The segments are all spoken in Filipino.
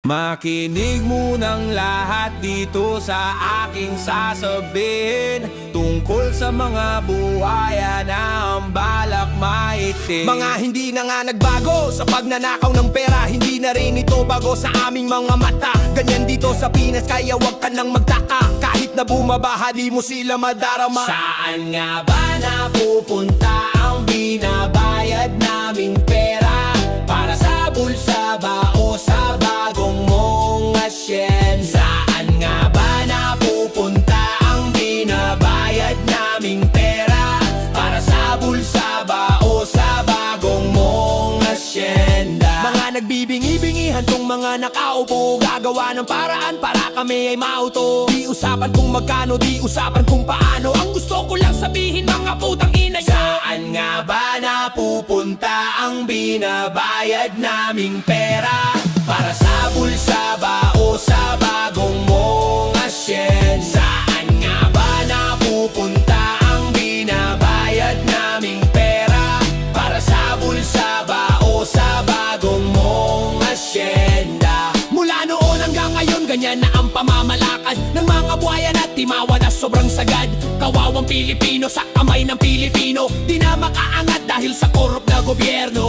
Makinig munang lahat dito sa aking sasabihin tungkol sa mga buhaya na ang balak maitim. Mga hindi na nga nagbago sa pagnanakaw ng pera. Hindi na rin ito bago sa aming mga mata. Ganyan dito sa Pinas kaya wag ka nang magtaka. Kahit na bumabaha di mo sila madarama. Saan nga ba napupunta ang binabayad naming pera? Para sa bulsa ba o sa bagong mong asyen? Saan nga ba napupunta ang binabayad naming pera? Para sa bulsa ba o sa bagong mong asyenda? Mga nagbibingi-bingihan tong mga nakaupo, gagawa ng paraan para kami ay mauto. Di usapan kung magkano, di usapan kung paano. Ang gusto ko lang sabihin mga putang ina nyo. Saan nga ba napupunta ang binabayad naming pera? Para sa bulsa ba o sa bagong mong asyen? Saan nga ba napupunta ang binabayad naming pera? Para sa bulsa ba o sa bagong mong asyenda? Mula noon hanggang ngayon, ganyan na ang pamamalakad ng mga buhayan at timawa na sobrang sagad. Kawawang Pilipino sa kamay ng Pilipino, di na makaangat dahil sa korup na gobyerno.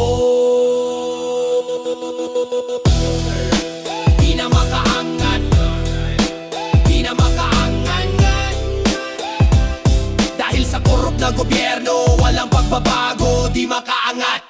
Di na makaangat, di na makaangat. Dahil sa korup na gobyerno, walang pagbabago, di makaangat.